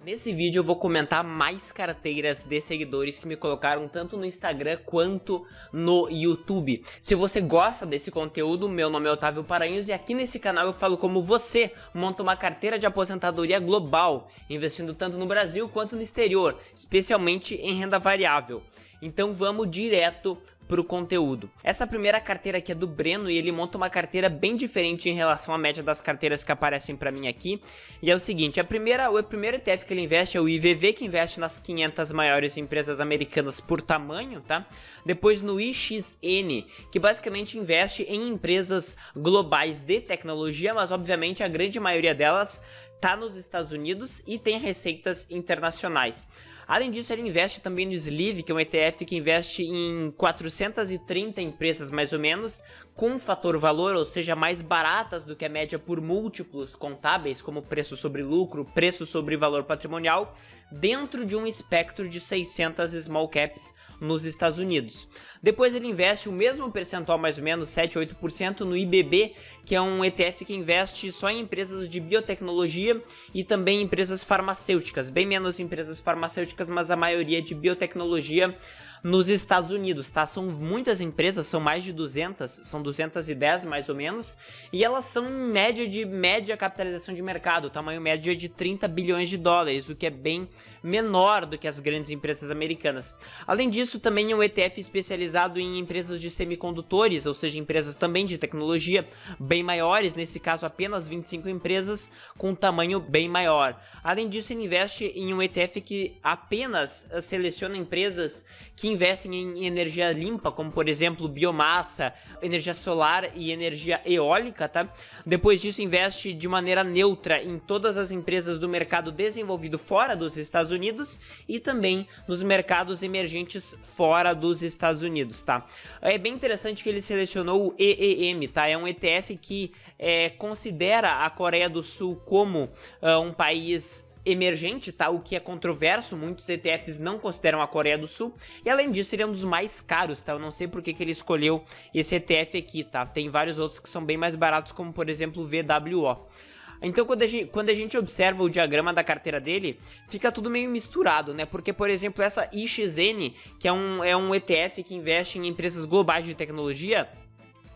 Nesse vídeo eu vou comentar mais carteiras de seguidores que me colocaram tanto no Instagram quanto no YouTube. Se você gosta desse conteúdo, meu nome é Otávio Paranhos e aqui nesse canal eu falo como você monta uma carteira de aposentadoria global, investindo tanto no Brasil quanto no exterior, especialmente em renda variável. Então vamos direto pro conteúdo. Essa primeira carteira aqui é do Breno e ele monta uma carteira bem diferente em relação à média das carteiras que aparecem para mim aqui. E é o seguinte, o primeiro ETF que ele investe é o IVV, que investe nas 500 maiores empresas americanas por tamanho, tá? Depois no IXN, que basicamente investe em empresas globais de tecnologia, mas obviamente a grande maioria delas tá nos Estados Unidos e tem receitas internacionais. Além disso, ele investe também no Sleeve, que é um ETF que investe em 430 empresas mais ou menos, com fator valor, ou seja, mais baratas do que a média por múltiplos contábeis, como preço sobre lucro, preço sobre valor patrimonial, dentro de um espectro de 600 small caps nos Estados Unidos. Depois ele investe o mesmo percentual, mais ou menos 7 a 8% no IBB, que é um ETF que investe só em empresas de biotecnologia e também empresas farmacêuticas, bem menos empresas farmacêuticas, mas a maioria de biotecnologia nos Estados Unidos, tá? São muitas empresas, são mais de 200, são 210 mais ou menos, e elas são em média capitalização de mercado, tamanho médio é de 30 bilhões de dólares, o que é bem menor do que as grandes empresas americanas. Além disso, também é um ETF especializado em empresas de semicondutores, ou seja, empresas também de tecnologia bem maiores, nesse caso apenas 25 empresas com tamanho bem maior. Além disso, ele investe em um ETF que apenas seleciona empresas que investem em energia limpa, como por exemplo biomassa, energia solar e energia eólica, tá? Depois disso, investe de maneira neutra em todas as empresas do mercado desenvolvido fora dos Estados Unidos e também nos mercados emergentes fora dos Estados Unidos, tá? É bem interessante que ele selecionou o EEM, tá? É um ETF que considera a Coreia do Sul como um país emergente, tá? O que é controverso, muitos ETFs não consideram a Coreia do Sul, e além disso ele é um dos mais caros, tá? Eu não sei por que ele escolheu esse ETF aqui, tá? Tem vários outros que são bem mais baratos, como por exemplo o VWO. Então quando a gente observa o diagrama da carteira dele, fica tudo meio misturado, né? Porque, por exemplo, essa IXN, que é um ETF que investe em empresas globais de tecnologia,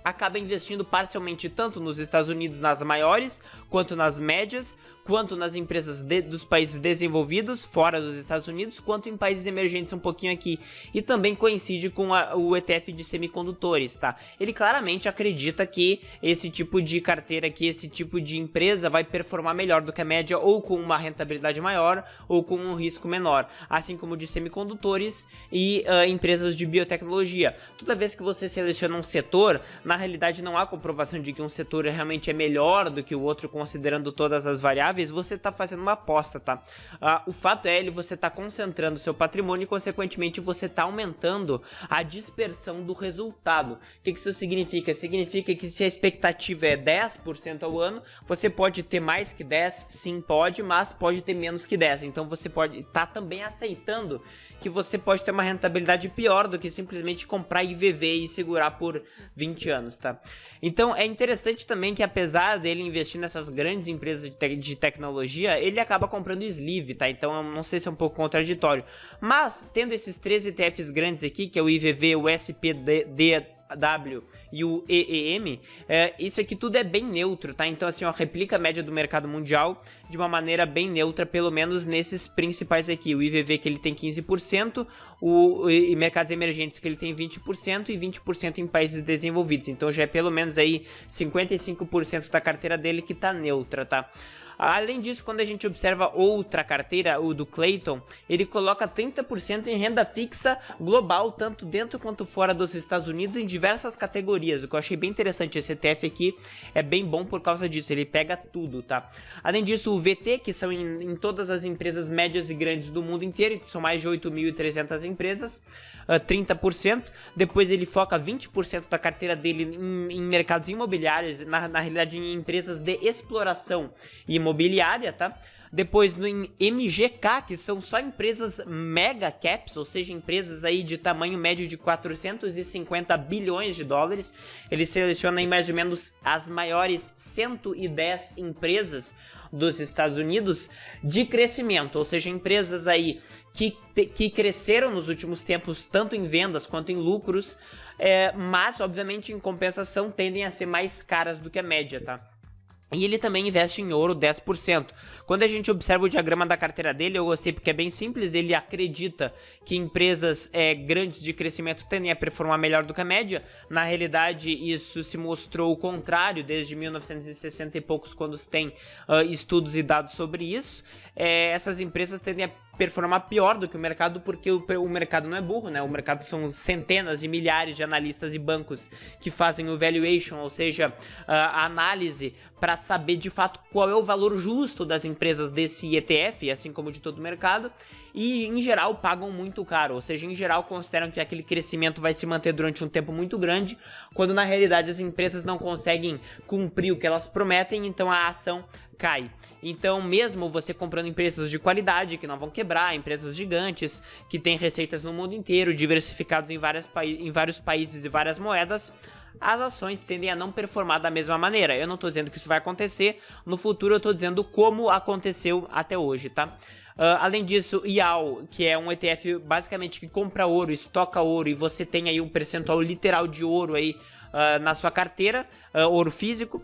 acaba investindo parcialmente tanto nos Estados Unidos nas maiores, quanto nas médias, quanto nas empresas dos países desenvolvidos fora dos Estados Unidos, quanto em países emergentes um pouquinho aqui. E também coincide com o ETF de semicondutores, tá? Ele claramente acredita que esse tipo de carteira aqui, esse tipo de empresa vai performar melhor do que a média, ou com uma rentabilidade maior, ou com um risco menor. Assim como de semicondutores e empresas de biotecnologia. Toda vez que você seleciona um setor, na realidade não há comprovação de que um setor realmente é melhor do que o outro, considerando todas as variáveis, você está fazendo uma aposta, tá? O fato é você está concentrando seu patrimônio e, consequentemente, você está aumentando a dispersão do resultado. O que isso significa? Significa que se a expectativa é 10% ao ano, você pode ter mais que 10, sim, pode, mas pode ter menos que 10. Então você pode estar também aceitando que você pode ter uma rentabilidade pior do que simplesmente comprar IVV e segurar por 20 anos, tá? Então é interessante também que, apesar dele investir nessas grandes empresas de tecnologia, ele acaba comprando Sleeve, tá? Então eu não sei se é um pouco contraditório, mas tendo esses três ETFs grandes aqui, que é o IVV, o SPDW e o EEM, isso aqui tudo é bem neutro, tá? Então assim, ó, replica a média do mercado mundial de uma maneira bem neutra, pelo menos nesses principais aqui. O IVV, que ele tem 15%, e mercados emergentes, que ele tem 20% e 20% em países desenvolvidos. Então já é pelo menos aí 55% da carteira dele que tá neutra, tá? Além disso, quando a gente observa outra carteira, o do Clayton, ele coloca 30% em renda fixa global, tanto dentro quanto fora dos Estados Unidos, em diversas categorias. O que eu achei bem interessante, esse ETF aqui é bem bom por causa disso, ele pega tudo, tá? Além disso, o VT, que são em todas as empresas médias e grandes do mundo inteiro, que são mais de 8.300 empresas, 30%. Depois ele foca 20% da carteira dele em mercados imobiliários, na realidade em empresas de exploração imobiliária, imobiliária, tá? Depois no MGK, que são só empresas mega caps, ou seja, empresas aí de tamanho médio de 450 bilhões de dólares. Ele seleciona aí mais ou menos as maiores 110 empresas dos Estados Unidos de crescimento, ou seja, empresas aí que cresceram nos últimos tempos, tanto em vendas quanto em lucros, mas obviamente em compensação tendem a ser mais caras do que a média, tá? E ele também investe em ouro 10%. Quando a gente observa o diagrama da carteira dele, eu gostei porque é bem simples. Ele acredita que empresas grandes de crescimento tendem a performar melhor do que a média. Na realidade, isso se mostrou o contrário desde 1960 e poucos, quando tem estudos e dados sobre isso. Essas empresas tendem a performar pior do que o mercado, porque o mercado não é burro, né? O mercado são centenas e milhares de analistas e bancos que fazem o valuation, ou seja, a análise para saber de fato qual é o valor justo das empresas desse ETF, assim como de todo o mercado, e em geral pagam muito caro, ou seja, em geral consideram que aquele crescimento vai se manter durante um tempo muito grande, quando na realidade as empresas não conseguem cumprir o que elas prometem, então a ação cai. Então, mesmo você comprando empresas de qualidade, que não vão quebrar, empresas gigantes, que têm receitas no mundo inteiro, diversificados em vários países e várias moedas, as ações tendem a não performar da mesma maneira. Eu não estou dizendo que isso vai acontecer no futuro, eu estou dizendo como aconteceu até hoje, tá? Além disso, IAL, que é um ETF basicamente que compra ouro, estoca ouro, e você tem aí um percentual literal de ouro aí na sua carteira, ouro físico.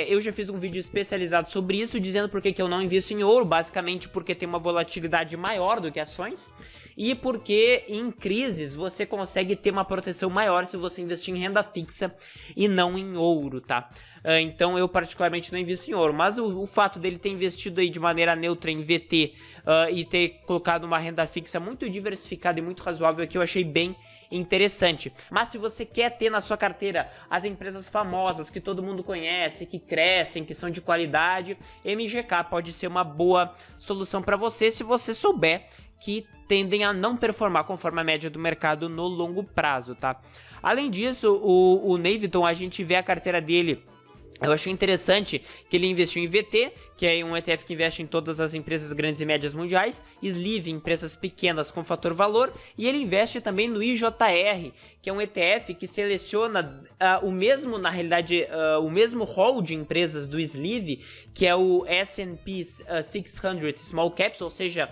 Eu já fiz um vídeo especializado sobre isso, dizendo por que eu não invisto em ouro, basicamente porque tem uma volatilidade maior do que ações, e porque em crises você consegue ter uma proteção maior se você investir em renda fixa e não em ouro, tá? Então eu particularmente não invisto em ouro, mas o fato dele ter investido aí de maneira neutra em VT e ter colocado uma renda fixa muito diversificada e muito razoável aqui, eu achei bem interessante. Mas se você quer ter na sua carteira as empresas famosas que todo mundo conhece, que crescem, que são de qualidade, MGK pode ser uma boa solução para você, se você souber que tendem a não performar conforme a média do mercado no longo prazo, tá? Além disso, o Naviton, a gente vê a carteira dele. Eu achei interessante que ele investiu em VT, que é um ETF que investe em todas as empresas grandes e médias mundiais, Sleeve, empresas pequenas com fator valor, e ele investe também no IJR, que é um ETF que seleciona o mesmo, na realidade, o mesmo hall de empresas do Sleeve, que é o S&P 600 Small Caps, ou seja,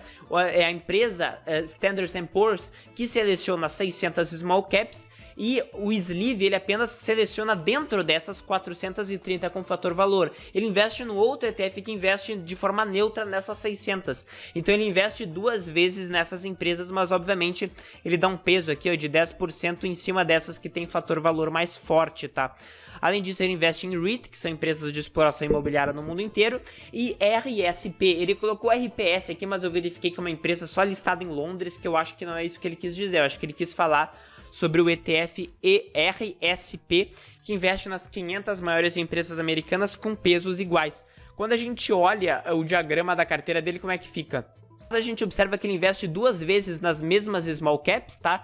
é a empresa Standard & Poor's que seleciona 600 Small Caps, e o Sleeve ele apenas seleciona dentro dessas 430 com fator valor. Ele investe no outro ETF que investe de forma neutra nessas 600. Então ele investe duas vezes nessas empresas, mas obviamente ele dá um peso aqui de 10% em cima dessas que tem fator valor mais forte, tá? Além disso, ele investe em REIT, que são empresas de exploração imobiliária no mundo inteiro, e RSP. Ele colocou RPS aqui, mas eu verifiquei que é uma empresa só listada em Londres, que eu acho que não é isso que ele quis dizer. Eu acho que ele quis falar sobre o ETF ERSP, que investe nas 500 maiores empresas americanas com pesos iguais. Quando a gente olha o diagrama da carteira dele, como é que fica? A gente observa que ele investe duas vezes nas mesmas small caps, tá?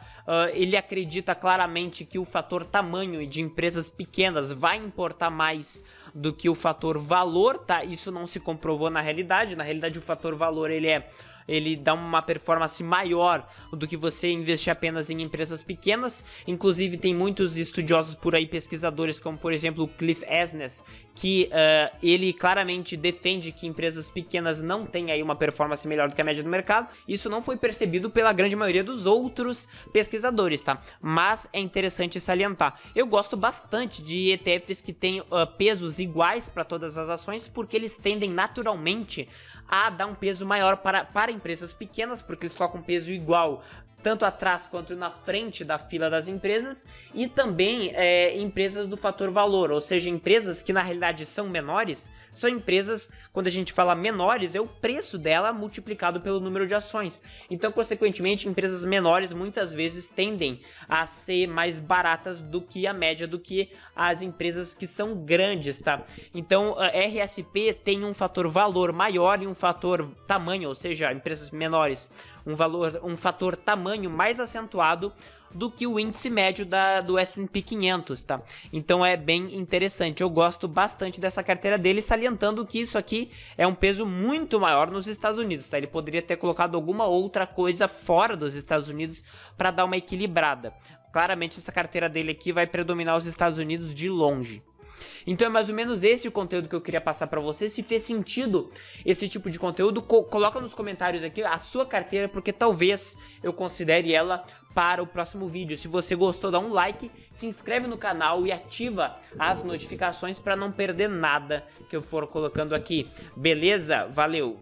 Ele acredita claramente que o fator tamanho de empresas pequenas vai importar mais do que o fator valor, tá? Isso não se comprovou na realidade. Na realidade, o fator valor ele dá uma performance maior do que você investir apenas em empresas pequenas. Inclusive tem muitos estudiosos por aí, pesquisadores, como por exemplo o Cliff Asness, que ele claramente defende que empresas pequenas não têm aí uma performance melhor do que a média do mercado. Isso não foi percebido pela grande maioria dos outros pesquisadores, tá? Mas é interessante salientar. Eu gosto bastante de ETFs que têm pesos iguais para todas as ações, porque eles tendem naturalmente a dar um peso maior para empresas pequenas, porque eles colocam um peso igual tanto atrás quanto na frente da fila das empresas, e também empresas do fator valor, ou seja, empresas que na realidade são menores, são empresas, quando a gente fala menores, é o preço dela multiplicado pelo número de ações. Então, consequentemente, empresas menores muitas vezes tendem a ser mais baratas do que a média, do que as empresas que são grandes, tá? Então, a RSP tem um fator valor maior e um fator tamanho, ou seja, empresas menores, um fator tamanho mais acentuado do que o índice médio do S&P 500, tá? Então é bem interessante, eu gosto bastante dessa carteira dele, salientando que isso aqui é um peso muito maior nos Estados Unidos, tá? Ele poderia ter colocado alguma outra coisa fora dos Estados Unidos para dar uma equilibrada. Claramente essa carteira dele aqui vai predominar os Estados Unidos de longe. Então é mais ou menos esse o conteúdo que eu queria passar pra você. Se fez sentido esse tipo de conteúdo, coloca nos comentários aqui a sua carteira, porque talvez eu considere ela para o próximo vídeo. Se você gostou, dá um like, se inscreve no canal e ativa as notificações para não perder nada que eu for colocando aqui. Beleza? Valeu!